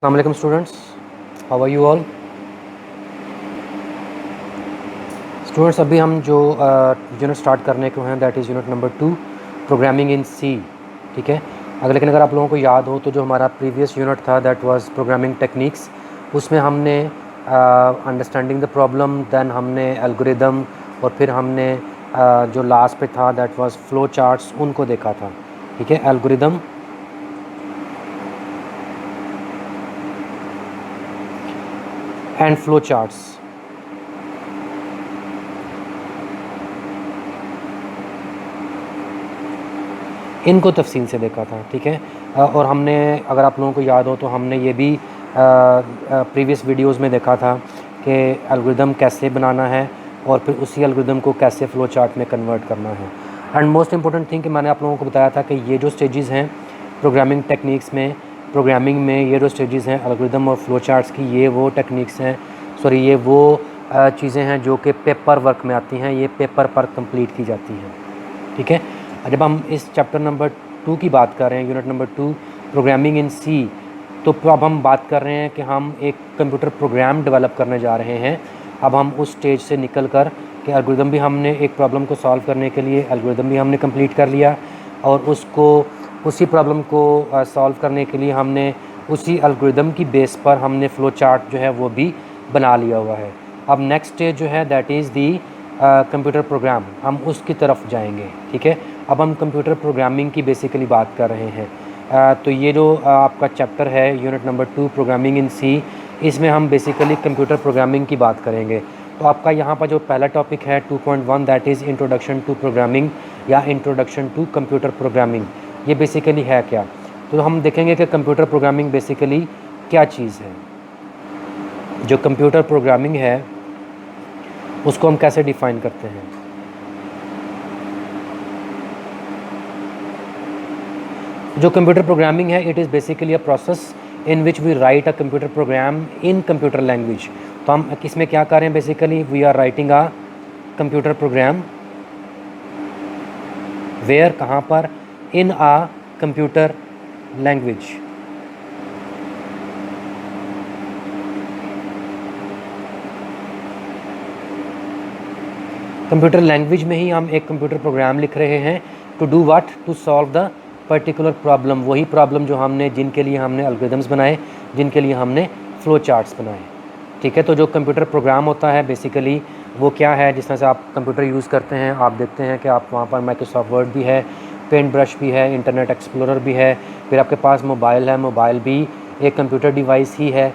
अस्सलाम वालेकुम students, how are you all. Students अभी हम जो यूनिट स्टार्ट करने को हैं that is unit number 2 programming in C. ठीक है, लेकिन अगर आप लोगों को याद हो तो जो हमारा प्रीवियस यूनिट था दैट वाज प्रोग्रामिंग टेक्निक्स, उसमें हमने अंडरस्टैंडिंग द प्रॉब्लम, दैन हमने एल्गोरिदम और फिर हमने जो लास्ट पे था दैट वाज फ्लो चार्ट्स, उनको देखा था। ठीक है, एल्गोरिदम एंड फ्लो चार्ट्स, इनको तफसील से देखा था। ठीक है, और हमने, अगर आप लोगों को याद हो तो हमने ये भी प्रीवियस वीडियोस में देखा था कि एल्गोरिदम कैसे बनाना है और फिर उसी एल्गोरिदम को कैसे फ़्लो चार्ट में कन्वर्ट करना है। एंड मोस्ट इंपॉर्टेंट थिंग कि मैंने आप लोगों को बताया था कि ये जो स्टेजेस हैं प्रोग्रामिंग टेक्निक्स में, प्रोग्रामिंग में ये जो स्टेजेस हैं एल्गोरिदम और फ्लो चार्ट्स की, ये वो टेक्निक्स हैं, सॉरी ये वो चीज़ें हैं जो कि पेपर वर्क में आती हैं, ये पेपर पर कंप्लीट की जाती हैं। ठीक है, जब हम इस चैप्टर नंबर 2 की बात कर रहे हैं, यूनिट नंबर 2 प्रोग्रामिंग इन सी, तो अब हम बात कर रहे हैं कि हम एक कंप्यूटर प्रोग्राम डेवलप करने जा रहे हैं। अब हम उस स्टेज से निकल कर कि एल्गोरिदम भी हमने एक प्रॉब्लम को सॉल्व करने के लिए एल्गोरिदम भी हमने कंप्लीट कर लिया और उसको उसी प्रॉब्लम को सॉल्व करने के लिए हमने उसी एल्गोरिदम की बेस पर हमने फ़्लो चार्ट जो है वो भी बना लिया हुआ है। अब नेक्स्ट स्टेज जो है that is the computer program, हम उसकी तरफ जाएंगे। ठीक है, अब हम कंप्यूटर प्रोग्रामिंग की बेसिकली बात कर रहे हैं। तो ये जो आपका चैप्टर है यूनिट नंबर 2 प्रोग्रामिंग इन सी, इसमें हम बेसिकली कंप्यूटर प्रोग्रामिंग की बात करेंगे। तो आपका यहाँ पर जो पहला टॉपिक है 2.1 that is introduction to programming या इंट्रोडक्शन टू कंप्यूटर प्रोग्रामिंग, ये बेसिकली है क्या। तो हम देखेंगे कि कंप्यूटर प्रोग्रामिंग बेसिकली क्या चीज़ है। जो कंप्यूटर प्रोग्रामिंग है उसको हम कैसे डिफ़ाइन करते हैं। जो कंप्यूटर प्रोग्रामिंग है it is basically a process in which we write a computer program in computer language. तो हम इसमें क्या कर रहे हैं, basically we are writing a computer program where, कहाँ पर, in a computer language. Computer language में ही हम एक कंप्यूटर प्रोग्राम लिख रहे हैं to do what, to solve the particular problem, वही प्रॉब्लम जो हमने, जिनके लिए हमने एल्गोरिदम्स बनाए, जिनके लिए हमने फ्लो चार्ट्स बनाए। ठीक है, तो जो कंप्यूटर प्रोग्राम होता है बेसिकली वो क्या है, जिस तरह से आप कंप्यूटर यूज़ करते हैं, आप देखते हैं कि आप वहाँ पर माइक्रोसॉफ्ट वर्ड भी है, पेंट ब्रश भी है, इंटरनेट एक्सप्लोरर भी है, फिर आपके पास मोबाइल है, मोबाइल भी एक कंप्यूटर डिवाइस ही है।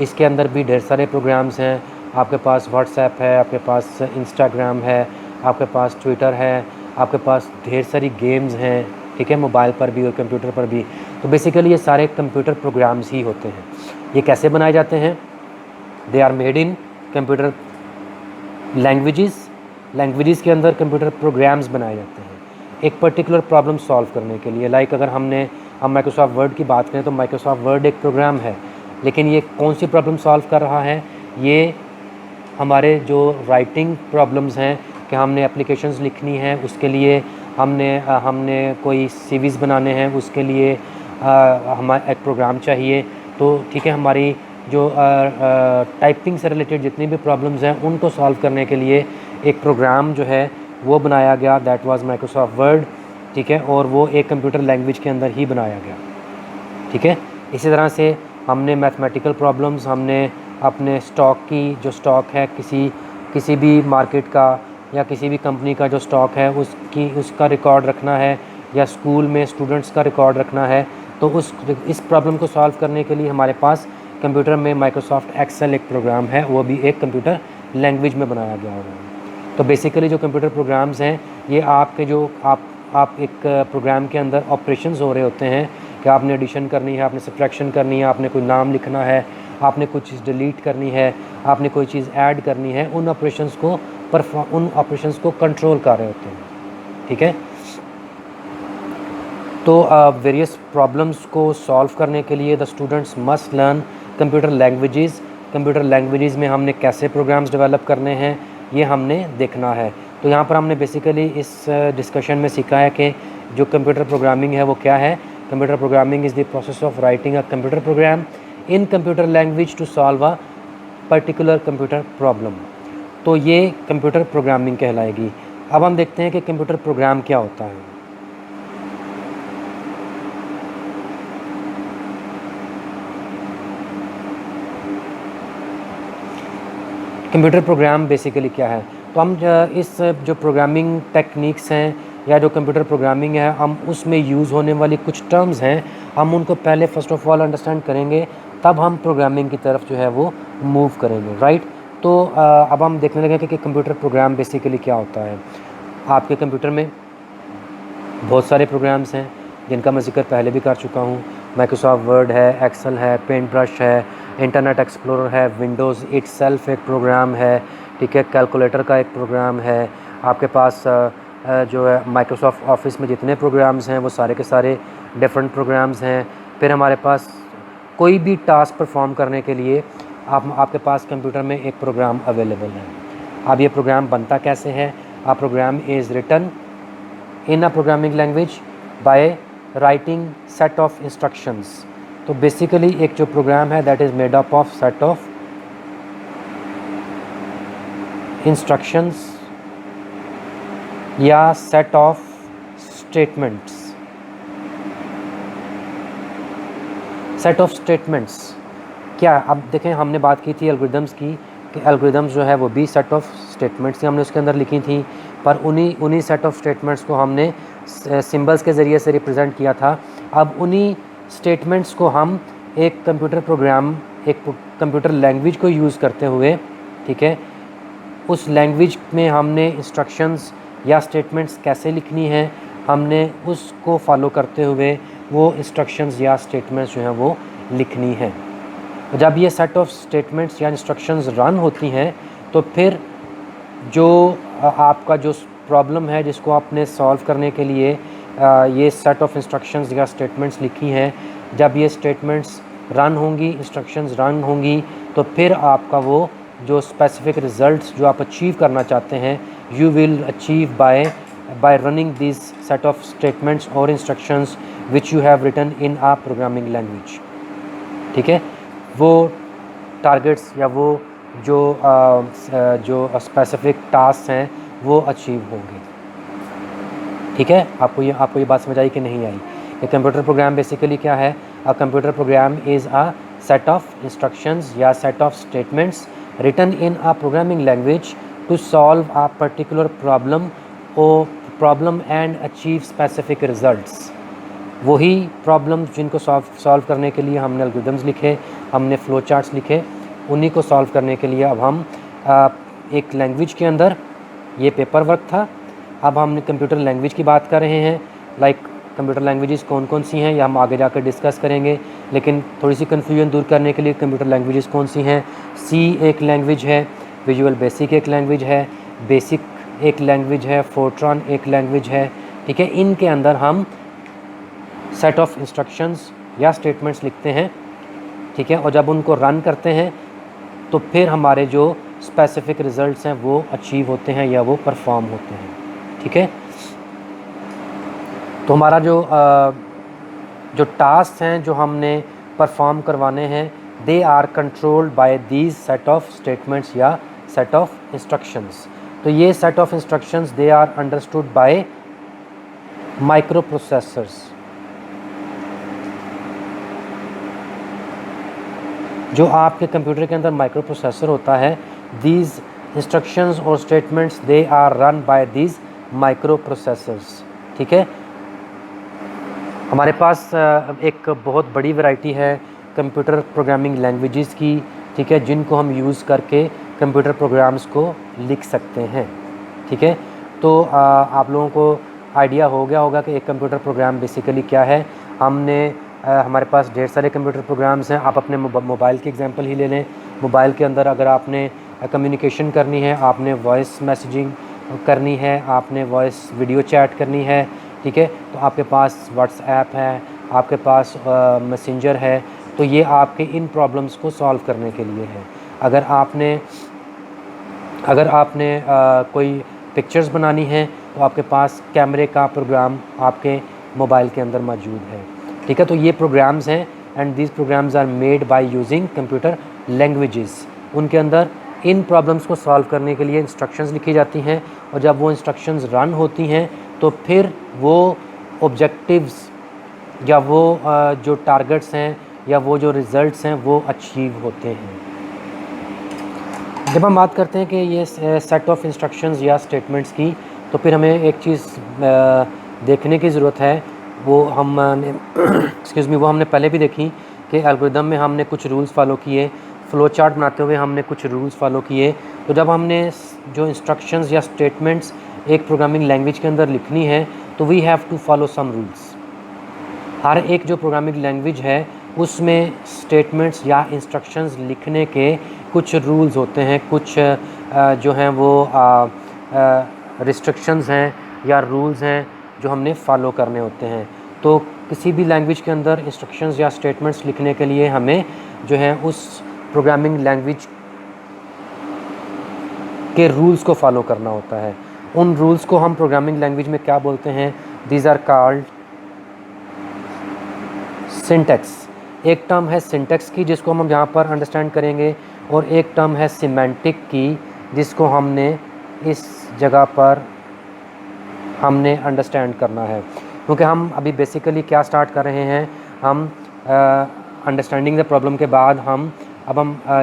इसके अंदर भी ढेर सारे प्रोग्राम्स हैं, आपके पास व्हाट्सएप है, आपके पास इंस्टाग्राम है, आपके पास ट्विटर है, आपके पास ढेर सारी गेम्स हैं। ठीक है, मोबाइल पर भी और कंप्यूटर पर भी। तो बेसिकली ये सारे कंप्यूटर प्रोग्राम्स ही होते हैं। ये कैसे बनाए जाते हैं, they are made in computer languages के अंदर कंप्यूटर प्रोग्राम्स बनाए जाते हैं एक पर्टिकुलर प्रॉब्लम सॉल्व करने के लिए। लाइक अगर हम माइक्रोसॉफ्ट वर्ड की बात करें तो माइक्रोसॉफ्ट वर्ड एक प्रोग्राम है, लेकिन ये कौन सी प्रॉब्लम सॉल्व कर रहा है, ये हमारे जो राइटिंग प्रॉब्लम्स हैं कि हमने एप्लीकेशंस लिखनी है, उसके लिए हमने कोई सीवीज़ बनाने हैं, उसके लिए हमारा एक प्रोग्राम चाहिए। तो ठीक है, हमारी जो टाइपिंग से रिलेटेड जितनी भी प्रॉब्लम्स हैं उनको सॉल्व करने के लिए एक प्रोग्राम जो है वो बनाया गया, दैट वाज माइक्रोसॉफ्ट वर्ड। ठीक है, और वो एक कंप्यूटर लैंग्वेज के अंदर ही बनाया गया। ठीक है, इसी तरह से हमने मैथमेटिकल प्रॉब्लम्स, हमने अपने स्टॉक की, जो स्टॉक है किसी भी मार्केट का या किसी भी कंपनी का जो स्टॉक है उसका रिकॉर्ड रखना है, या स्कूल में स्टूडेंट्स का रिकॉर्ड रखना है, तो इस प्रॉब्लम को सॉल्व करने के लिए हमारे पास कंप्यूटर में माइक्रोसॉफ्ट एक्सेल एक प्रोग्राम है, वो भी एक कंप्यूटर लैंग्वेज में बनाया गया होगा। तो बेसिकली जो कंप्यूटर प्रोग्राम्स हैं ये आपके जो आप एक प्रोग्राम के अंदर ऑपरेशंस हो रहे होते हैं कि आपने एडिशन करनी है, आपने सब्ट्रैक्शन करनी है, आपने कोई नाम लिखना है, आपने कोई चीज़ डिलीट करनी है, आपने कोई चीज़ ऐड करनी है, उन ऑपरेशंस को कंट्रोल कर रहे होते हैं। ठीक है, तो वेरियस प्रॉब्लम्स को सॉल्व करने के लिए the students must learn computer languages में हमने कैसे प्रोग्राम्स डेवलप करने हैं ये हमने देखना है। तो यहाँ पर हमने बेसिकली इस डिस्कशन में सीखा है कि जो कंप्यूटर प्रोग्रामिंग है वो क्या है। Computer programming is the process of writing a computer program in computer language to solve a particular computer problem. तो ये कंप्यूटर प्रोग्रामिंग कहलाएगी। अब हम देखते हैं कि कंप्यूटर प्रोग्राम क्या होता है। कंप्यूटर प्रोग्राम बेसिकली क्या है, तो हम इस जो प्रोग्रामिंग टेक्निक्स हैं या जो कंप्यूटर प्रोग्रामिंग है, हम उसमें यूज़ होने वाली कुछ टर्म्स हैं, हम उनको पहले फ़र्स्ट ऑफ़ ऑल अंडरस्टैंड करेंगे, तब हम प्रोग्रामिंग की तरफ जो है वो मूव करेंगे, राइट। तो अब हम देखने लगे कि कंप्यूटर प्रोग्राम बेसिकली क्या होता है। आपके कंप्यूटर में बहुत सारे प्रोग्राम्स हैं जिनका मैं जिक्र पहले भी कर चुका हूँ। माइक्रोसॉफ्ट वर्ड है, एक्सेल है, पेंट ब्रश है, इंटरनेट एक्सप्लोरर है, विंडोज़ इटसेल्फ एक प्रोग्राम है, ठीक है, कैलकुलेटर का एक प्रोग्राम है। आपके पास जो है माइक्रोसॉफ्ट ऑफिस में जितने प्रोग्राम्स हैं वो सारे के सारे डिफरेंट प्रोग्राम्स हैं। फिर हमारे पास कोई भी टास्क परफॉर्म करने के लिए आपके पास कंप्यूटर में एक प्रोग्राम अवेलेबल है। अब ये प्रोग्राम बनता कैसे है? Uh program is written in a programming language by writing set of instructions. तो बेसिकली एक जो प्रोग्राम है that is made up of set of instructions या set of statements. Set of statements क्या, अब देखें हमने बात की थी एल्गोरिदम्स की कि एल्गोरिदम्स जो है वो भी सेट ऑफ स्टेटमेंट्स हमने उसके अंदर लिखी थी, पर उन्हीं सेट ऑफ स्टेटमेंट्स को हमने सिंबल्स के ज़रिए से रिप्रेजेंट किया था। अब उन्हीं स्टेटमेंट्स को हम एक कंप्यूटर प्रोग्राम, एक कंप्यूटर लैंग्वेज को यूज़ करते हुए, ठीक है, उस लैंग्वेज में हमने इंस्ट्रक्शंस या स्टेटमेंट्स कैसे लिखनी है, हमने उसको फॉलो करते हुए वो इंस्ट्रक्शंस या स्टेटमेंट्स जो हैं वो लिखनी है। जब ये सेट ऑफ स्टेटमेंट्स या इंस्ट्रक्शंस रन होती हैं तो फिर जो आपका जो प्रॉब्लम है जिसको आपने सॉल्व करने के लिए ये सेट ऑफ इंस्ट्रक्शंस या स्टेटमेंट्स लिखी हैं, जब ये स्टेटमेंट्स रन होंगी, इंस्ट्रक्शंस रन होंगी, तो फिर आपका वो जो स्पेसिफिक रिज़ल्ट्स जो आप अचीव करना चाहते हैं, you will achieve by running this set of statements और instructions which you have written in a programming language. ठीक है, वो टारगेट्स या वो जो स्पेसिफिक टास्क हैं वो अचीव होंगे। ठीक है, आपको ये बात समझ आई कि नहीं आई? कि कंप्यूटर प्रोग्राम बेसिकली क्या है? A computer program is a set of instructions या set of statements written in a programming language to solve a particular problem and achieve specific results. वही प्रॉब्लम्स जिनको सॉल्व करने के लिए हमने एल्गोरिदम्स लिखे, हमने फ़्लो चार्ट्स लिखे, उन्हीं को सॉल्व करने के लिए अब हम एक लैंग्वेज के अंदर, ये पेपर वर्क था, अब हमने कंप्यूटर लैंग्वेज की बात कर रहे हैं। लाइक कंप्यूटर लैंग्वेजेस कौन कौन सी हैं या हम आगे जाकर डिस्कस करेंगे, लेकिन थोड़ी सी कन्फ्यूजन दूर करने के लिए कंप्यूटर लैंग्वेजेस कौन सी हैं? सी एक लैंग्वेज है, विजुअल बेसिक एक लैंग्वेज है, बेसिक एक लैंग्वेज है, फोर्ट्रॉन एक लैंग्वेज है। ठीक है, इनके अंदर हम सेट ऑफ इंस्ट्रक्शंस या स्टेटमेंट्स लिखते हैं। ठीक है, और जब उनको रन करते हैं तो फिर हमारे जो स्पेसिफिक रिज़ल्ट्स हैं वो अचीव होते हैं या वो परफॉर्म होते हैं। ठीक है, तो हमारा जो टास्क हैं जो हमने परफॉर्म करवाने हैं, they are controlled by these set of statements या सेट ऑफ इंस्ट्रक्शंस। तो ये set of instructions they are understood by micro processors. जो आपके कंप्यूटर के अंदर माइक्रो प्रोसेसर होता है, दीज इंस्ट्रक्शंस और statements they are run by these micro processors. ठीक है, हमारे पास एक बहुत बड़ी वैरायटी है कंप्यूटर प्रोग्रामिंग लैंग्वेजेस की, ठीक है, जिनको हम यूज़ करके कंप्यूटर प्रोग्राम्स को लिख सकते हैं। ठीक है, तो आप लोगों को आइडिया हो गया होगा कि एक कंप्यूटर प्रोग्राम बेसिकली क्या है। हमने हमारे पास ढेर सारे कंप्यूटर प्रोग्राम्स हैं। आप अपने मोबाइल की एग्जांपल ही ले लें। मोबाइल के अंदर अगर आपने कम्युनिकेशन करनी है, आपने वॉइस मैसेजिंग करनी है, आपने वॉइस वीडियो चैट करनी है, ठीक है, तो आपके पास व्हाट्सएप है, आपके पास मैसेंजर है, तो ये आपके इन प्रॉब्लम्स को सॉल्व करने के लिए है। अगर आपने कोई पिक्चर्स बनानी है तो आपके पास कैमरे का प्रोग्राम आपके मोबाइल के अंदर मौजूद है। ठीक है, तो ये प्रोग्राम्स हैं and these programs are made by using computer languages. उनके अंदर इन प्रॉब्लम्स को सॉल्व करने के लिए इंस्ट्रक्शंस लिखी जाती हैं, और जब वो इंस्ट्रक्शंस रन होती हैं तो फिर वो ऑब्जेक्टिव्स या वो जो टारगेट्स हैं या वो जो रिज़ल्ट्स हैं वो अचीव होते हैं। जब हम बात करते हैं कि ये सेट ऑफ इंस्ट्रक्शंस या स्टेटमेंट्स की, तो फिर हमें एक चीज़ देखने की ज़रूरत है। वो हमने एक्सक्यूज़ मी, वो हमने पहले भी देखी कि एल्गोरिदम में हमने कुछ रूल्स फॉलो किए, फ़्लो चार्ट बनाते हुए हमने कुछ रूल्स फॉलो किए। तो जब हमने जो इंस्ट्रक्शंस या स्टेटमेंट्स एक प्रोग्रामिंग लैंग्वेज के अंदर लिखनी है तो we have to follow some rules. हर एक जो प्रोग्रामिंग लैंग्वेज है उसमें स्टेटमेंट्स या इंस्ट्रक्शंस लिखने के कुछ रूल्स होते हैं, कुछ जो हैं वो रिस्ट्रिक्शंस हैं या रूल्स हैं जो हमने फॉलो करने होते हैं। तो किसी भी लैंग्वेज के अंदर इंस्ट्रक्शंस या स्टेटमेंट्स लिखने के लिए हमें जो है उस प्रोग्रामिंग लैंग्वेज के रूल्स को फॉलो करना होता है। उन रूल्स को हम प्रोग्रामिंग लैंग्वेज में क्या बोलते हैं? These are called syntax. एक टर्म है सिंटैक्स की जिसको हम यहाँ पर अंडरस्टैंड करेंगे, और एक टर्म है सिमेंटिक की जिसको हमने इस जगह पर हमने अंडरस्टैंड करना है। क्योंकि हम अभी बेसिकली क्या स्टार्ट कर रहे हैं, हम अंडरस्टैंडिंग द प्रॉब्लम के बाद हम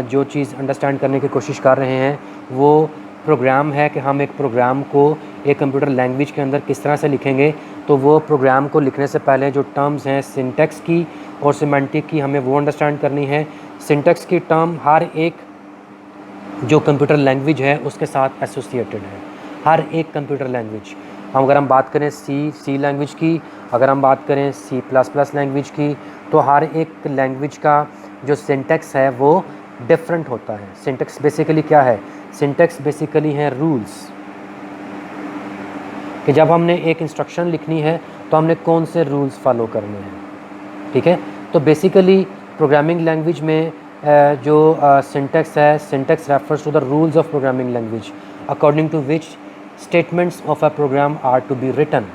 जो चीज़ अंडरस्टैंड करने की कोशिश कर रहे हैं वो प्रोग्राम है कि हम एक प्रोग्राम को एक कंप्यूटर लैंग्वेज के अंदर किस तरह से लिखेंगे। तो वो प्रोग्राम को लिखने से पहले जो टर्म्स हैं सिंटैक्स की और सिमेंटिक की, हमें वो अंडरस्टैंड करनी है। सिंटैक्स की टर्म हर एक जो कंप्यूटर लैंग्वेज है उसके साथ एसोसिएटेड है, हर एक कंप्यूटर लैंग्वेज। अगर हम बात करें सी लैंग्वेज की, अगर हम बात करें C++ लैंग्वेज की, तो हर एक लैंग्वेज का जो सिंटैक्स है वो डिफरेंट होता है। सिंटैक्स बेसिकली क्या है? सिंटैक्स बेसिकली है रूल्स, कि जब हमने एक इंस्ट्रक्शन लिखनी है तो हमने कौन से रूल्स फॉलो करने हैं। ठीक है, तो बेसिकली प्रोग्रामिंग लैंग्वेज में जो सिंटैक्स है, syntax refers to the rules of programming language according to which statements of a program are to be written.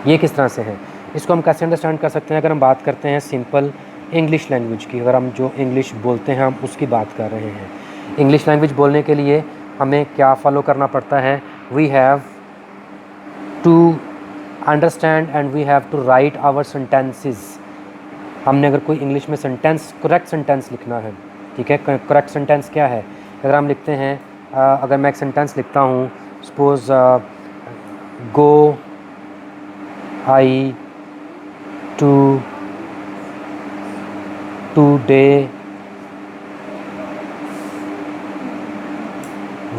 ये किस तरह से है, इसको हम कैसे अंडरस्टैंड कर सकते हैं? अगर हम बात करते हैं सिंपल इंग्लिश लैंग्वेज की, अगर हम जो इंग्लिश बोलते हैं हम उसकी बात कर रहे हैं। इंग्लिश लैंग्वेज बोलने के लिए हमें क्या फॉलो करना पड़ता है? We have to understand and we have to write our sentences. हमने अगर कोई इंग्लिश में सेंटेंस, करेक्ट सेंटेंस लिखना है, ठीक है, करेक्ट सेंटेंस क्या है? अगर हम लिखते हैं, अगर मैं एक सेंटेंस लिखता हूँ, suppose go I to today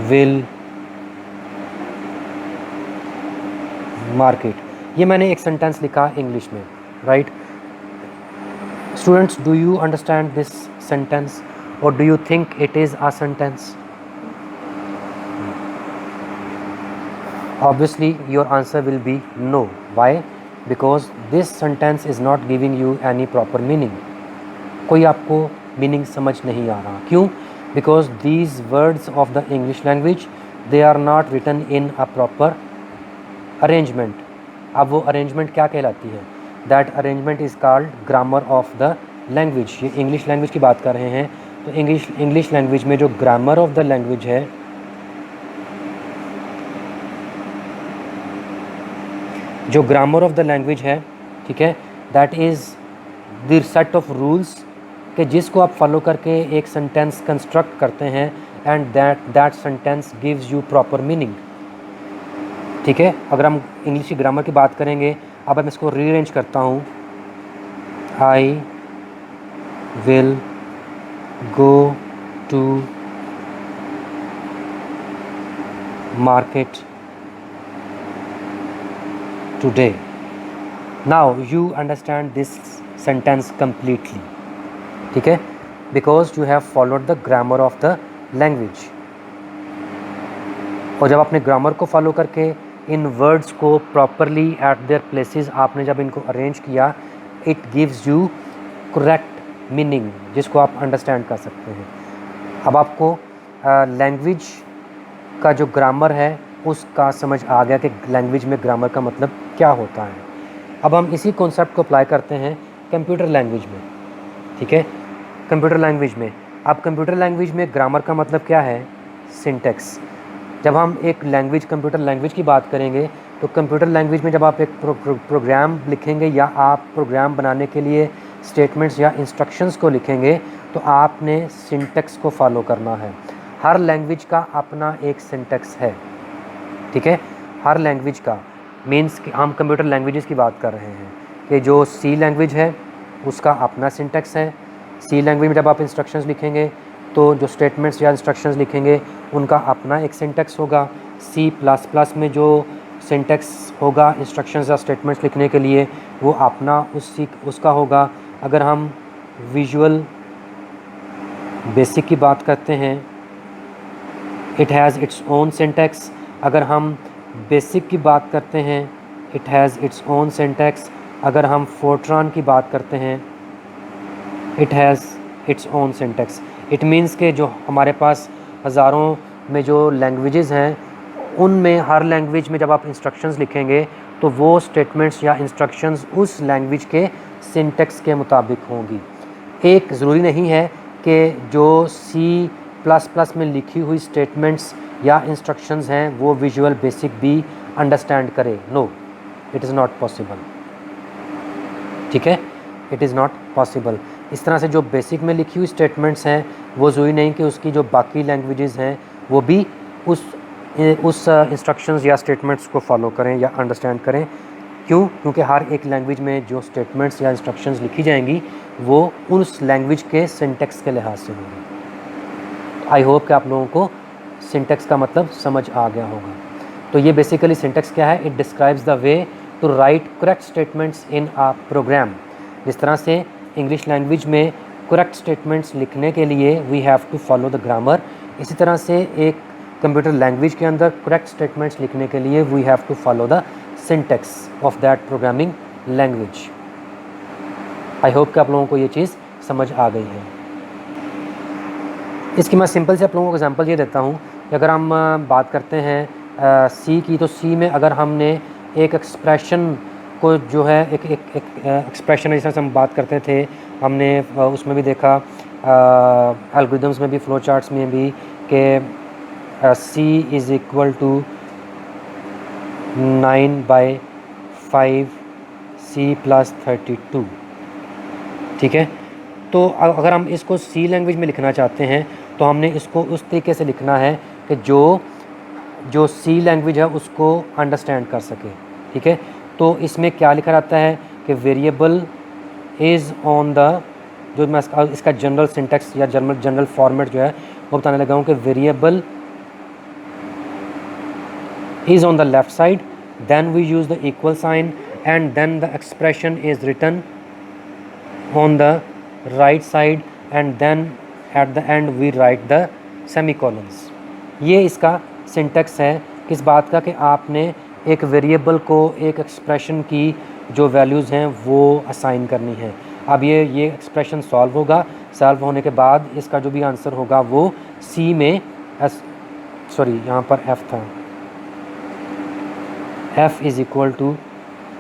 will market, ये मैंने एक सेंटेंस लिखा इंग्लिश में, right? Students, do you understand this sentence और do you think it is a sentence? Obviously your answer will be no. Why? Because this sentence is not giving you any proper meaning. कोई आपको meaning समझ नहीं आ रहा। क्यों? Because these words of the English language they are not written in a proper arrangement. अब वो arrangement क्या कहलाती है? That arrangement is called grammar of the language. ये इंग्लिश लैंग्वेज की बात कर रहे हैं, तो इंग्लिश लैंग्वेज में जो ग्रामर ऑफ द लैंग्वेज है, जो ग्रामर ऑफ द लैंग्वेज है, ठीक है, that is the set of rules कि जिसको आप फॉलो करके एक सेंटेंस कंस्ट्रक्ट करते हैं and that sentence gives you proper meaning. ठीक है, अगर हम इंग्लिश की ग्रामर की बात करेंगे, अब मैं इसको रीअरेंज करता हूँ, I will go to market today. Now you understand this sentence completely, ठीक है, because you have followed the grammar of the language. और जब आपने ग्रामर को फॉलो करके इन वर्ड्स को प्रॉपरली एट देयर प्लेसेस आपने जब इनको अरेंज किया, it gives you correct meaning जिसको आप अंडरस्टैंड कर सकते हैं। अब आपको लैंग्वेज का जो ग्रामर है उसका समझ आ गया कि लैंग्वेज में ग्रामर का मतलब क्या होता है। अब हम इसी कॉन्सेप्ट को अप्लाई करते हैं कंप्यूटर लैंग्वेज में, ठीक है, कंप्यूटर लैंग्वेज में। अब कंप्यूटर लैंग्वेज में ग्रामर का मतलब क्या है? सिंटेक्स। जब हम एक लैंग्वेज, कंप्यूटर लैंग्वेज की बात करेंगे तो कंप्यूटर लैंग्वेज में जब आप एक प्रोग्राम लिखेंगे या आप प्रोग्राम बनाने के लिए स्टेटमेंट्स या इंस्ट्रक्शंस को लिखेंगे तो आपने सिंटेक्स को फॉलो करना है। हर लैंग्वेज का अपना एक सिंटेक्स है, ठीक है, हर लैंग्वेज का। मीन्स कि हम कंप्यूटर लैंग्वेजेस की बात कर रहे हैं कि जो सी लैंग्वेज है उसका अपना सिंटेक्स है। सी लैंग्वेज में जब आप इंस्ट्रक्शंस लिखेंगे तो जो स्टेटमेंट्स या इंस्ट्रक्शंस लिखेंगे उनका अपना एक सिंटेक्स होगा। सी प्लस प्लस में जो सिंटेक्स होगा इंस्ट्रक्शंस या स्टेटमेंट्स लिखने के लिए वो अपना उसका होगा। अगर हम विजुअल बेसिक की बात करते हैं, it has its own syntax. अगर हम बेसिक की बात करते हैं, it has its own syntax. अगर हम फोर्ट्रान की बात करते हैं, it has its own syntax. It means के जो हमारे पास हज़ारों में जो लैंग्वेजेस हैं उनमें हर लैंग्वेज में जब आप इंस्ट्रक्शंस लिखेंगे तो वो स्टेटमेंट्स या इंस्ट्रक्शंस उस लैंग्वेज के सिंटेक्स के मुताबिक होंगी। एक ज़रूरी नहीं है कि जो सी प्लस प्लस में लिखी हुई स्टेटमेंट्स या इंस्ट्रक्शंस हैं वो विजुअल बेसिक भी अंडरस्टैंड करे। No, it is not possible, ठीक है, इट इज़ नॉट पॉसिबल। इस तरह से जो बेसिक में लिखी हुई स्टेटमेंट्स हैं वो ज़रूरी नहीं कि उसकी जो बाकी लैंग्वेजेस हैं वो भी उस इंस्ट्रक्शंस या स्टेटमेंट्स को फॉलो करें या अंडरस्टैंड करें। क्यों? क्योंकि हर एक लैंग्वेज में जो स्टेटमेंट्स या इंस्ट्रक्शंस लिखी जाएंगी वो उस लैंग्वेज के सिंटेक्स के लिहाज से होंगी। आई होप कि आप लोगों को सिंटेक्स का मतलब समझ आ गया होगा। तो ये बेसिकली सिंटेक्स क्या है? It describes the way to write correct statements in a program. जिस तरह से इंग्लिश लैंग्वेज में करेक्ट स्टेटमेंट्स लिखने के लिए we have to follow the grammar, इसी तरह से एक कंप्यूटर लैंग्वेज के अंदर करेक्ट स्टेटमेंट्स लिखने के लिए we have to follow the syntax of that programming language. I hope कि आप लोगों को ये चीज़ समझ आ गई है। इसकी मैं सिंपल से आप लोगों को एग्जांपल ये देता हूँ कि अगर हम बात करते हैं सी की, तो सी में अगर हमने एक एक्सप्रेशन को जो है एक एक्सप्रेशन जिस तरह से हम बात करते थे, हमने उसमें भी देखा एल्गोरिदम्स में भी, फ्लो चार्ट्स में भी कि सी इज़ इक्वल टू 9/5 C + 32, ठीक है। तो अगर हम इसको सी लैंग्वेज में लिखना चाहते हैं तो हमने इसको उस तरीके से लिखना है कि जो सी लैंग्वेज है उसको अंडरस्टैंड कर सके, ठीक है। तो इसमें क्या लिखा रहता है कि वेरिएबल इज़ ऑन द, जो मैं इसका जनरल सिंटेक्स या जनरल फॉर्मेट जो है वो बताने लगा हूँ कि variable is on the left side, then we use the equal sign, and then the expression is written on the right side, and then at the end we write the semicolons। ये इसका syntax है किस बात का कि आपने एक variable को एक एक्सप्रेशन की जो वैल्यूज़ हैं वो असाइन करनी है। अब ये एक्सप्रेशन सॉल्व होगा, सॉल्व होने के बाद इसका जो भी आंसर होगा वो सी में यहाँ पर एफ था, f is equal to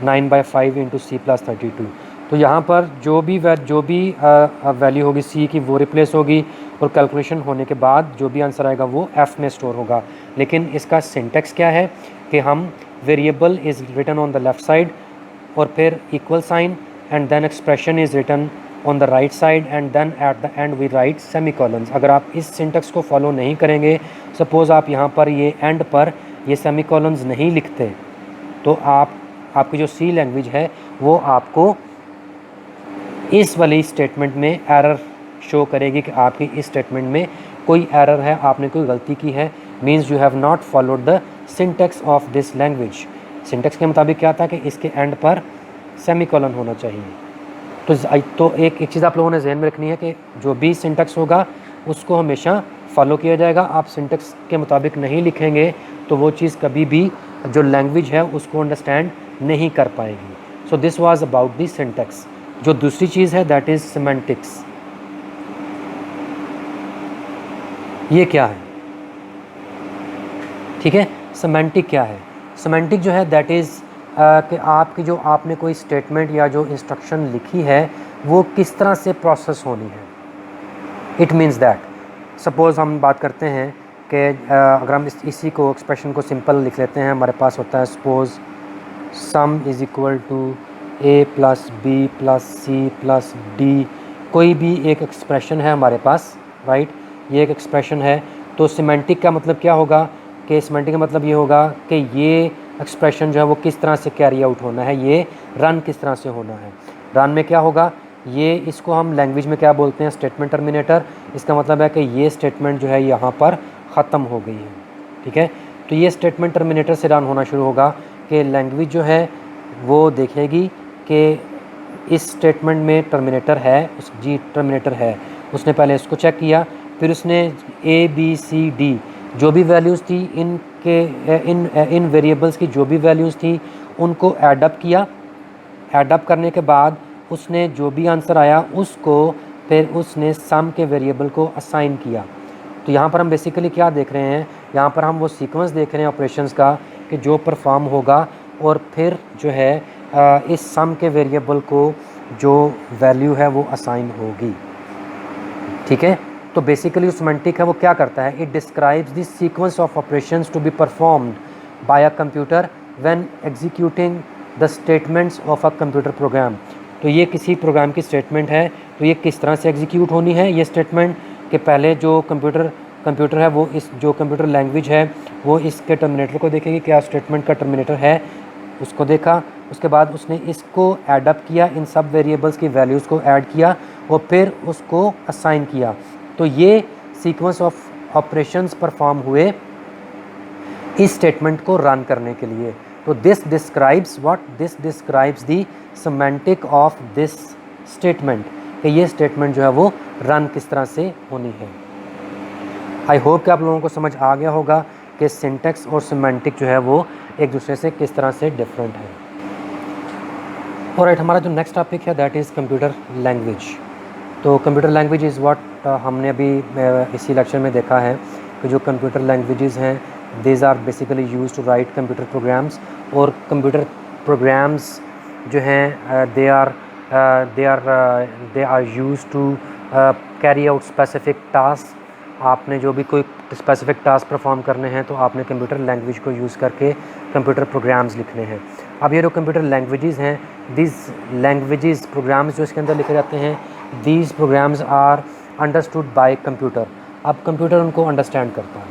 9/5 × C + 32। तो यहाँ पर जो भी वैल्यू होगी C की वो रिप्लेस होगी और कैलकुलेशन होने के बाद जो भी आंसर आएगा वो f में स्टोर होगा। लेकिन इसका सिंटेक्स क्या है कि हम variable is written on the left side और फिर equal sign and then expression is written on the right side and then at the end we write semicolons. अगर आप इस सिंटेक्स को फॉलो नहीं करेंगे, सपोज़ आप यहाँ पर ये एंड पर ये सेमीकोलन्स नहीं लिखते, तो आपकी जो सी लैंग्वेज है वो आपको इस वाली स्टेटमेंट में एरर शो करेगी कि आपकी इस स्टेटमेंट में कोई एरर है, आपने कोई गलती की है, means you have not followed the syntax of this language. Syntax के मुताबिक क्या था कि इसके एंड पर सेमीकोलन होना चाहिए। तो एक चीज़ आप लोगों ने जहन में रखनी है कि जो भी सिंटेक्स होगा उसको हमेशा फॉलो किया जाएगा। आप सिंटेक्स के मुताबिक नहीं लिखेंगे तो वो चीज़ कभी भी जो लैंग्वेज है उसको अंडरस्टैंड नहीं कर पाएगी। So this was about the syntax. जो दूसरी चीज़ है दैट इज़ सिमेंटिक्स। ये क्या है, ठीक है, सिमेंटिक क्या है? सिमेंटिक जो है दैट इज़ कि आपकी जो आपने कोई स्टेटमेंट या जो इंस्ट्रक्शन लिखी है वो किस तरह से प्रोसेस होनी है। इट मीन्स दैट सपोज़ हम बात करते हैं कि अगर हम इसी को एक्सप्रेशन को सिंपल लिख लेते हैं, हमारे पास होता है suppose sum is equal to A plus B plus C plus D, कोई भी एक एक्सप्रेशन है हमारे पास, राइट, ये एक एक्सप्रेशन है। तो सिमेंटिक का मतलब क्या होगा कि सिमेंटिक का मतलब ये होगा कि ये एक्सप्रेशन जो है वो किस तरह से कैरी आउट होना है, ये रन किस तरह से होना है। रन में क्या होगा, ये इसको हम लैंग्वेज में क्या बोलते हैं, स्टेटमेंट टर्मिनेटर। इसका मतलब है कि ये स्टेटमेंट जो है यहाँ पर ख़त्म हो गई है, ठीक है। तो ये स्टेटमेंट टर्मिनेटर से रन होना शुरू होगा कि लैंग्वेज जो है वो देखेगी कि इस स्टेटमेंट में टर्मिनेटर है, उस जी टर्मिनेटर है, उसने पहले इसको चेक किया, फिर उसने ए बी सी डी जो भी वैल्यूज़ थी इन वेरिएबल्स की जो भी वैल्यूज़ थी उनको एडअप किया। एडअप करने के बाद उसने जो भी आंसर आया उसको फिर उसने सम के वेरिएबल को असाइन किया। तो यहाँ पर हम बेसिकली क्या देख रहे हैं, यहाँ पर हम वो सीक्वेंस देख रहे हैं ऑपरेशंस का कि जो परफॉर्म होगा और फिर जो है इस सम के वेरिएबल को जो वैल्यू है वो असाइन होगी, ठीक है। तो बेसिकली सिमेंटिक है वो क्या करता है, it describes this sequence of operations to be performed by a computer when executing the statements of a computer program. तो ये किसी प्रोग्राम की स्टेटमेंट है, तो ये किस तरह से एग्जीक्यूट होनी है ये स्टेटमेंट, कि पहले जो कंप्यूटर है वो इस जो कंप्यूटर लैंग्वेज है वो इसके टर्मिनेटर को देखेगी, क्या स्टेटमेंट का टर्मिनेटर है, उसको देखा, उसके बाद उसने इसको एडअप किया, इन सब वेरिएबल्स की वैल्यूज़ को ऐड किया और फिर उसको असाइन किया। तो ये सीक्वेंस ऑफ ऑपरेशंस परफॉर्म हुए इस स्टेटमेंट को रन करने के लिए। तो this describes the semantic of this statement, कि ये स्टेटमेंट जो है वो रन किस तरह से होनी है। आई होप कि आप लोगों को समझ आ गया होगा कि सिंटैक्स और सिमेंटिक जो है वो एक दूसरे से किस तरह से डिफरेंट है। ऑलराइट, हमारा जो नेक्स्ट टॉपिक है दैट इज़ कंप्यूटर लैंग्वेज। तो कंप्यूटर लैंग्वेज इज़ व्हाट हमने अभी इसी लेक्चर में देखा है कि जो कंप्यूटर लैंग्वेजेस हैं these are basically use to write computer programs, और कंप्यूटर प्रोग्राम्स जो हैं they are use to carry out specific task. आपने जो भी कोई स्पेसिफिक टास्क परफॉर्म करने हैं तो आपने कंप्यूटर लैंग्वेज को यूज़ करके कंप्यूटर प्रोग्राम्स लिखने हैं। अब ये जो कंप्यूटर लैंग्वेजेस हैं, दिस लैंग्वेजेस प्रोग्राम्स जो इसके अंदर लिखे जाते हैं, these programs are understood by computer. अब कंप्यूटर उनको अंडरस्टैंड करता है,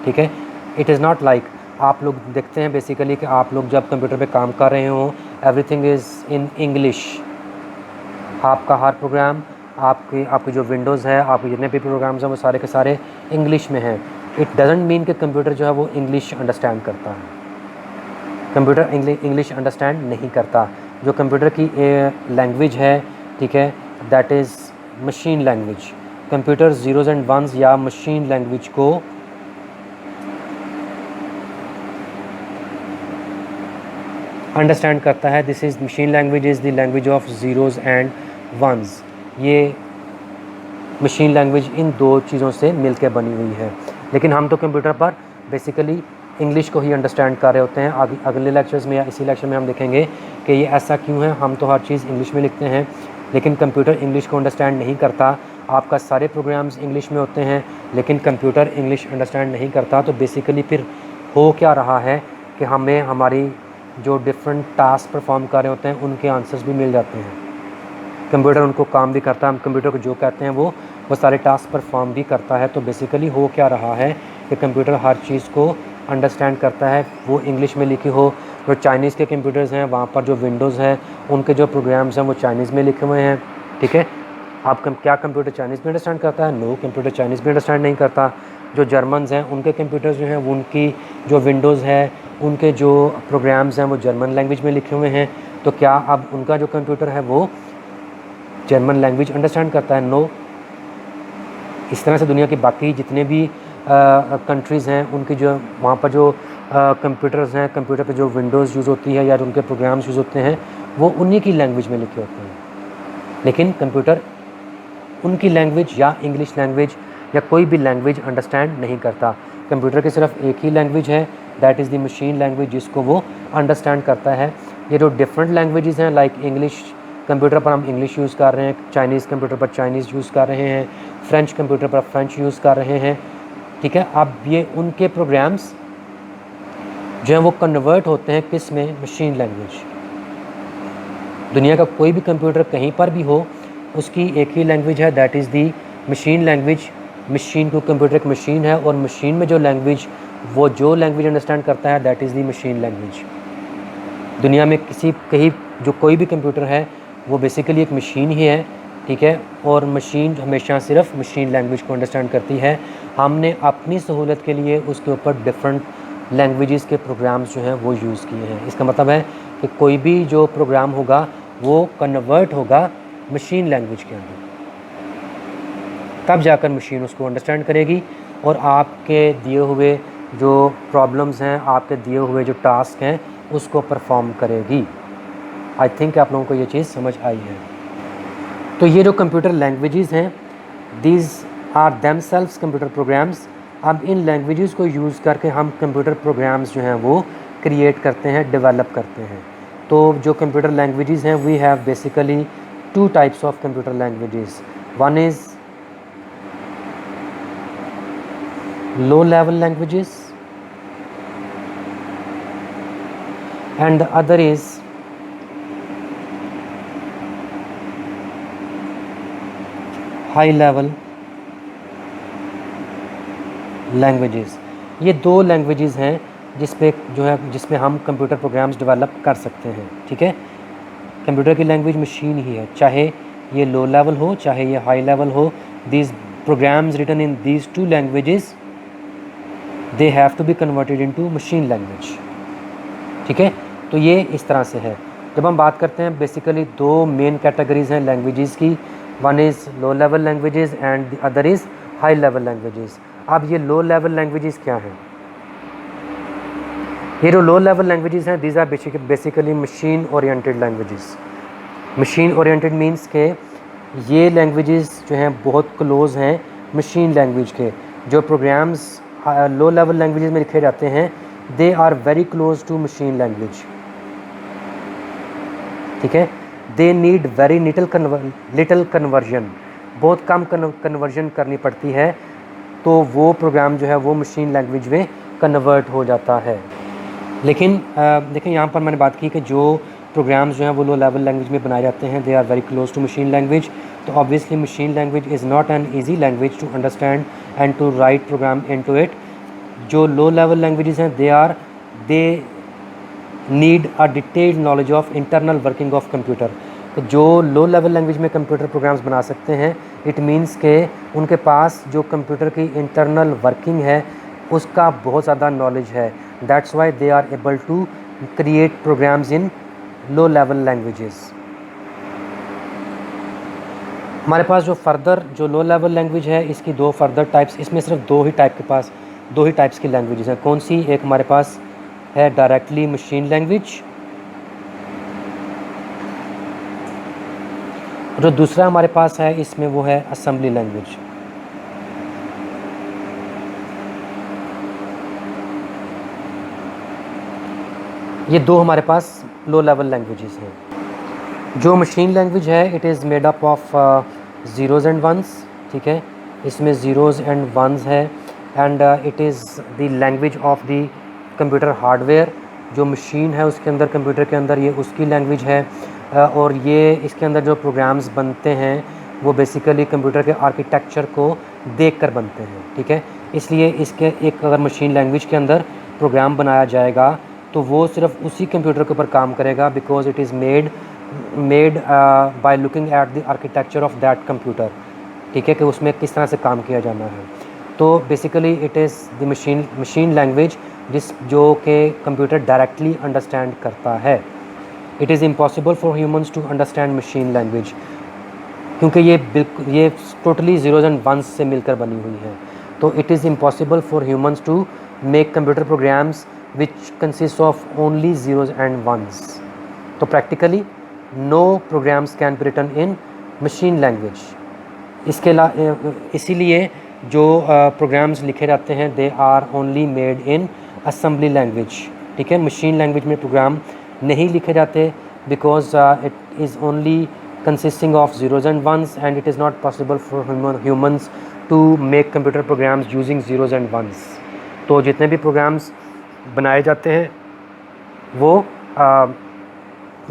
ठीक है। इट इज़ नॉट लाइक आप लोग देखते हैं बेसिकली कि आप लोग जब कंप्यूटर पे काम कर रहे हो एवरीथिंग इज़ इन इंग्लिश। आपका हर प्रोग्राम, आपकी जो विंडोज़ है, आपके जितने भी प्रोग्राम्स हैं वो सारे के सारे इंग्लिश में हैं। इट डजेंट मीन कि कंप्यूटर जो है वो इंग्लिश अंडरस्टैंड करता है। कंप्यूटर इंग्लिश अंडरस्टैंड नहीं करता। जो कंप्यूटर की लैंग्वेज है, ठीक है, that is machine language. Computer zeros and ones या मशीन लैंग्वेज को अंडरस्टैंड करता है। This is machine language is the language of zeros and ones. ये मशीन लैंग्वेज इन दो चीज़ों से मिलकर बनी हुई है, लेकिन हम तो कंप्यूटर पर बेसिकली इंग्लिश को ही अंडरस्टैंड कर रहे होते हैं। अगले लेक्चर्स में या इसी लेक्चर में हम देखेंगे कि ये ऐसा क्यों है। हम तो हर चीज़ इंग्लिश में लिखते हैं, लेकिन कंप्यूटर इंग्लिश को अंडरस्टैंड नहीं करता। आपका सारे प्रोग्राम्स इंग्लिश में होते हैं, लेकिन कंप्यूटर इंग्लिश अंडरस्टैंड नहीं करता। तो बेसिकली फिर हो क्या रहा है कि हमें हमारी जो डिफरेंट टास्क परफॉर्म कर रहे होते हैं उनके आंसर्स भी मिल जाते हैं। कंप्यूटर उनको काम भी करता है, हम कंप्यूटर को जो कहते हैं वो सारे टास्क परफॉर्म भी करता है। तो बेसिकली हो क्या रहा है कि कंप्यूटर हर चीज़ को अंडरस्टैंड करता है, वो इंग्लिश में लिखी हो। जो चाइनीज़ के कंप्यूटर्स हैं वहाँ पर जो विंडोज़ हैं उनके जो प्रोग्राम्स हैं वो चाइनीज़ में लिखे हुए हैं, ठीक है। आप क्या कंप्यूटर चाइनीज़ में अंडरस्टैंड करता है? नो, कंप्यूटर चाइनीज़ में अंडरस्टैंड नहीं करता। जो जर्मन्स हैं उनके कंप्यूटर्स जो हैं उनकी जो विंडोज़ है उनके जो प्रोग्राम्स हैं वो जर्मन लैंग्वेज में लिखे हुए हैं। तो क्या अब उनका जो कंप्यूटर है वो जर्मन लैंग्वेज अंडरस्टैंड करता है? नो। इस तरह से दुनिया की बाकी जितने भी कंट्रीज़ हैं उनकी जो वहाँ पर जो कंप्यूटर्स हैं, कंप्यूटर पे जो विंडोज़ यूज़ होती है या उनके प्रोग्राम्स यूज़ होते हैं वो उन्हीं की लैंग्वेज में लिखे होते हैं, लेकिन कंप्यूटर उनकी लैंग्वेज या इंग्लिश लैंग्वेज या कोई भी लैंग्वेज अंडरस्टैंड नहीं करता। कंप्यूटर की सिर्फ एक ही लैंग्वेज है that is the machine language जिसको वो अंडरस्टैंड करता है। ये जो डिफरेंट लैंग्वेजेस हैं, लाइक इंग्लिश, कंप्यूटर पर हम इंग्लिश यूज़ कर रहे हैं, चाइनीज़ कंप्यूटर पर चाइनीज़ यूज़ कर रहे हैं, फ्रेंच कंप्यूटर पर फ्रेंच यूज़ कर रहे हैं, ठीक है। अब ये उनके प्रोग्राम्स जो हैं वो कन्वर्ट होते हैं किस में, मशीन लैंग्वेज। दुनिया का कोई भी कंप्यूटर कहीं पर भी हो, उसकी एक ही लैंग्वेज है, that is the machine language. Machine को, कंप्यूटर एक मशीन है और मशीन में जो लैंग्वेज, वो जो लैंग्वेज अंडरस्टैंड करता है that is the machine language. दुनिया में कहीं जो कोई भी कंप्यूटर है वो बेसिकली एक मशीन ही है, ठीक है। और मशीन हमेशा सिर्फ मशीन लैंग्वेज को अंडरस्टैंड करती है। हमने अपनी सहूलत के लिए उसके ऊपर डिफरेंट लैंग्वेजेस के प्रोग्राम्स जो हैं वो यूज़ किए हैं। इसका मतलब है कि कोई भी जो प्रोग्राम होगा वो कन्वर्ट होगा मशीन लैंग्वेज के अंदर, तब जाकर मशीन उसको अंडरस्टैंड करेगी और आपके दिए हुए जो प्रॉब्लम्स हैं, आपके दिए हुए जो टास्क हैं, उसको परफॉर्म करेगी। आई थिंक आप लोगों को ये चीज़ समझ आई है। तो ये जो कंप्यूटर लैंग्वेजेस हैं, these are themselves computer programs. अब इन लैंग्वेजेस को यूज़ करके हम कंप्यूटर प्रोग्राम्स जो हैं वो क्रिएट करते हैं, डेवलप करते हैं। तो जो कंप्यूटर लैंग्वेजेस हैं, we have basically two types of computer languages. One is low level languages and the other is high level languages। ये दो लैंग्वेजेस हैं जिसमें हम कंप्यूटर प्रोग्राम्स डेवलप कर सकते हैं, ठीक है। कंप्यूटर की लैंग्वेज मशीन ही है, चाहे ये लो लेवल हो चाहे ये हाई लेवल हो। These programs written in these two languages they have to be converted into machine language, ठीक है। तो ये इस तरह से है। जब हम बात करते हैं, बेसिकली दो मेन कैटेगरीज हैं लैंग्वेजेस की, one is low level languages and the other is high level languages. अब ये लो लेवल लैंग्वेजेस क्या हैं? ये जो लो लेवल लैंग्वेजेस हैं, these are basically machine oriented languages. Machine oriented means के ये लैंग्वेजेस जो हैं बहुत क्लोज हैं मशीन लैंग्वेज के। जो प्रोग्राम्स लो लेवल लैंग्वेजेस में लिखे जाते हैं, they are very close to machine language, ठीक है। They need very little conversion, बहुत कम कन्वर्जन करनी पड़ती है, तो वो प्रोग्राम जो है वो मशीन लैंग्वेज में कन्वर्ट हो जाता है। लेकिन देखें, यहाँ पर मैंने बात की कि जो प्रोग्राम्स जो हैं वो लो लेवल लैंग्वेज में बनाए जाते हैं, they are very close to machine language. तो obviously machine language is not an easy language to understand and to write program into it. जो लो लेवल लैंग्वेजेस हैं, they need a detailed knowledge of internal working of computer. तो जो low level language में computer programs बना सकते हैं, it means के उनके पास जो कंप्यूटर की इंटरनल वर्किंग है उसका बहुत ज़्यादा नॉलेज है। That's why they are able to create programs in low level languages. हमारे पास जो लो लेवल लैंग्वेज है, इसकी दो फर्दर टाइप्स, इसमें सिर्फ दो ही टाइप्स की लैंग्वेजेस हैं। कौन सी? एक हमारे पास है डायरेक्टली मशीन लैंग्वेज, जो दूसरा हमारे पास है इसमें वो है असेंबली लैंग्वेज। ये दो हमारे पास लो लेवल लैंग्वेजेस हैं। जो मशीन लैंग्वेज है, it is made up of zeros and ones, ठीक है। इसमें ज़ीरोज़ एंड वंस है and it is the language of the computer hardware. जो मशीन है उसके अंदर, कंप्यूटर के अंदर, ये उसकी लैंग्वेज है। और ये इसके अंदर जो प्रोग्राम्स बनते हैं वो बेसिकली कंप्यूटर के आर्किटेक्चर को देखकर बनते हैं, ठीक है। इसलिए इसके एक अगर मशीन लैंग्वेज के अंदर प्रोग्राम बनाया जाएगा तो वो सिर्फ उसी कंप्यूटर के ऊपर काम करेगा, because it is made by looking at the architecture of that computer, ठीक है, कि उसमें किस तरह से काम किया जाना है। तो basically it is the machine language जो कि कंप्यूटर डायरेक्टली अंडरस्टैंड करता है। It is impossible for humans to understand machine language, क्योंकि ये टोटली ज़ीरोज़ एंड वंस से मिलकर बनी हुई है। तो it is impossible for humans to make computer programs which consist of only zeros and ones. तो practically no programs can be written in machine language. इसीलिए जो प्रोग्राम्स लिखे जाते हैं, they are only made in assembly language, ठीक है। Machine language में program नहीं लिखे जाते because it is only consisting of zeros and ones and it is not possible for humans to make computer programs using zeros and ones। तो जितने भी programmes बनाए जाते हैं वो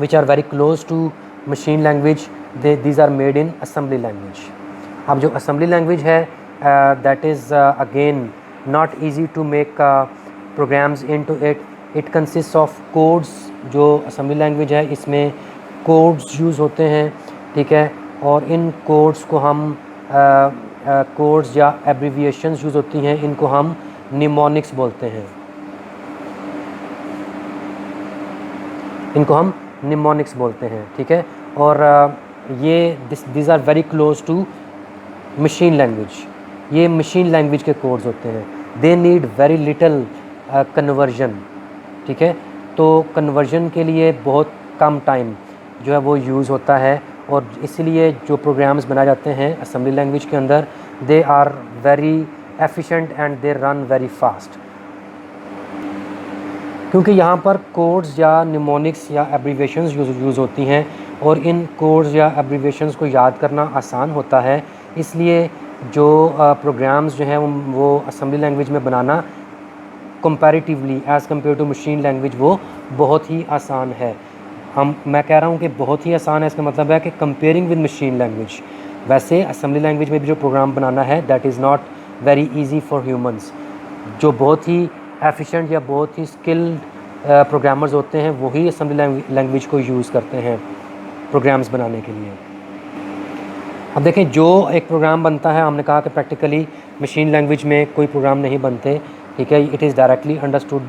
which are very close to machine language, these are made in assembly language। अब जो assembly language है that is again not easy to make programs into it। it consists of codes। जो assembly language है इसमें codes use होते हैं, ठीक है। और इन कोड्स को हम कोड्स या एब्रीविएशंस यूज़ होती हैं, इनको हम निमोनिक्स बोलते हैं, इनको हम निमोनिक्स बोलते हैं, ठीक है। और ये this are very close to machine language. ये मशीन लैंग्वेज के कोड्स होते हैं। They need very little conversion, ठीक है। तो कन्वर्जन के लिए बहुत कम टाइम जो है वो यूज़ होता है और इसलिए जो प्रोग्राम्स बनाए जाते हैं असेंबली लैंग्वेज के अंदर they are very efficient and they run very fast, क्योंकि यहाँ पर कोड्स या निमोनिक्स या एब्रीविएशंस यूज़ होती हैं और इन कोड्स या एब्रीविएशंस को याद करना आसान होता है। इसलिए जो प्रोग्राम्स जो हैं वो असेंबली लैंग्वेज में बनाना comparatively as compare to machine language वो बहुत ही आसान है। मैं कह रहा हूँ कि बहुत ही आसान है, इसका मतलब है कि कंपेयरिंग विद मशीन लैंग्वेज। वैसे असेंबली लैंग्वेज में भी जो प्रोग्राम बनाना है that is not very easy for humans. जो बहुत ही एफिशिएंट या बहुत ही स्किल्ड प्रोग्रामर्स होते हैं वही असेंबली लैंग्वेज को यूज़ करते हैं प्रोग्राम्स बनाने के लिए। अब देखें, जो एक प्रोग्राम बनता है, हमने कहा कि प्रैक्टिकली मशीन लैंग्वेज में कोई प्रोग्राम नहीं बनते, ठीक है। It is directly understood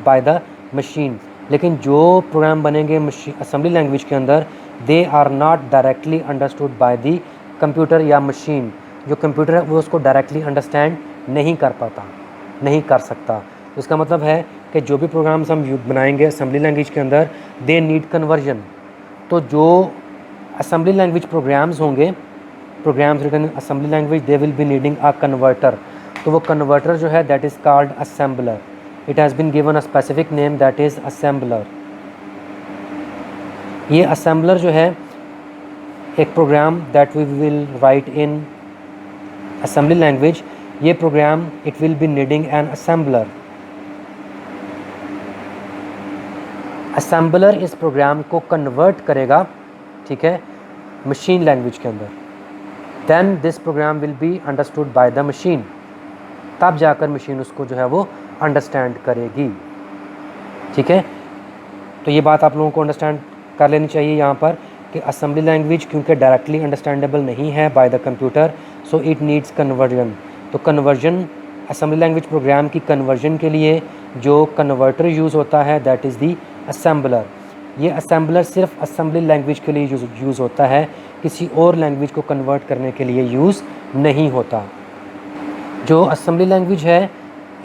by the machine. लेकिन जो प्रोग्राम बनेंगे असेंबली लैंग्वेज के अंदर they are not directly understood by the computer या मशीन। जो कंप्यूटर है वो उसको डायरेक्टली अंडरस्टैंड नहीं कर पाता, नहीं कर सकता। तो इसका मतलब है कि जो भी प्रोग्राम्स हम बनाएंगे असेंबली लैंग्वेज के अंदर दे नीड कन्वर्जन। तो जो असेंबली लैंग्वेज प्रोग्राम्स होंगे, programs written assembly language, they will be needing a converter. तो वो कन्वर्टर जो है that is called assembler. It has been given a specific name that is assembler। ये assembler जो है एक program that we will write in assembly language, ये program it will be needing an assembler। assembler इस प्रोग्राम को convert करेगा, ठीक है, मशीन लैंग्वेज के अंदर। then this program will be understood by the machine। तब जाकर मशीन उसको जो है वो अंडरस्टैंड करेगी, ठीक है। तो ये बात आप लोगों को अंडरस्टैंड कर लेनी चाहिए यहाँ पर कि असेंबली लैंग्वेज क्योंकि डायरेक्टली अंडरस्टैंडेबल नहीं है by the computer, so it needs conversion. तो कन्वर्जन, असेंबली लैंग्वेज प्रोग्राम की कन्वर्जन के लिए जो कन्वर्टर यूज़ होता है दैट इज़ दी असेंबलर। ये असेंबलर सिर्फ असेंबली लैंग्वेज के लिए यूज़ होता है, किसी और लैंग्वेज को कन्वर्ट करने के लिए यूज़ नहीं होता। जो असेंबली लैंग्वेज है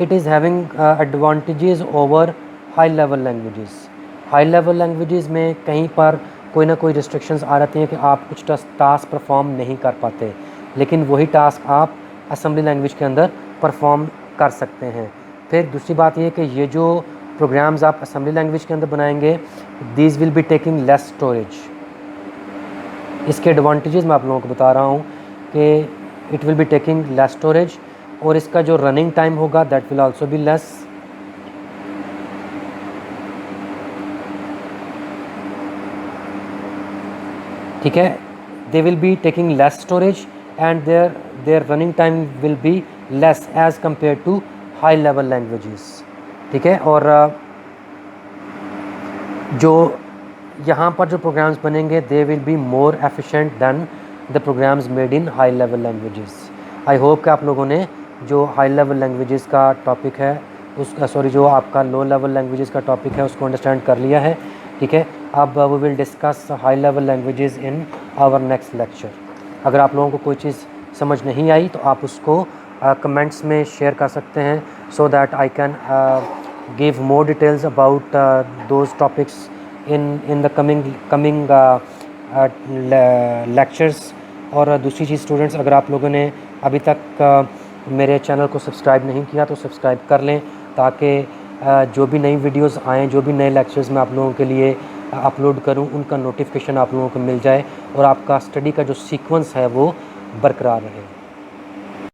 it is having advantages over high level languages. High level languages में कहीं पर कोई ना कोई रिस्ट्रिक्शंस आ जाती हैं कि आप कुछ टास्क परफॉर्म नहीं कर पाते, लेकिन वही टास्क आप असेंबली लैंग्वेज के अंदर परफॉर्म कर सकते हैं। फिर दूसरी बात ये कि ये जो प्रोग्राम्स आप असेंबली लैंग्वेज के अंदर बनाएंगे these will be taking less storage. इसके एडवांटेजेस मैं आप लोगों को बता रहा हूँ कि it will be taking less storage और इसका जो रनिंग टाइम होगा that will also be less. ठीक है, they will be taking less storage and their running time will be less as compared to high level languages, ठीक है। और जो यहाँ पर जो प्रोग्राम्स बनेंगे they will be more efficient than the programs made in high level languages. I hope कि आप लोगों ने जो हाई लेवल लैंग्वेजेस का टॉपिक है उसका जो आपका लो लेवल लैंग्वेजेस का टॉपिक है उसको अंडरस्टैंड कर लिया है, ठीक है। अब we will discuss high level languages in our next lecture. अगर आप लोगों को कोई चीज़ समझ नहीं आई तो आप उसको कमेंट्स में शेयर कर सकते हैं so that I can give more details about those topics in the coming lectures. और दूसरी चीज़ स्टूडेंट्स, अगर आप लोगों ने अभी तक मेरे चैनल को सब्सक्राइब नहीं किया तो सब्सक्राइब कर लें ताकि जो भी नई वीडियोस आएँ, जो भी नए लेक्चर्स मैं आप लोगों के लिए अपलोड करूँ, उनका नोटिफिकेशन आप लोगों को मिल जाए और आपका स्टडी का जो सीक्वेंस है वो बरकरार रहे।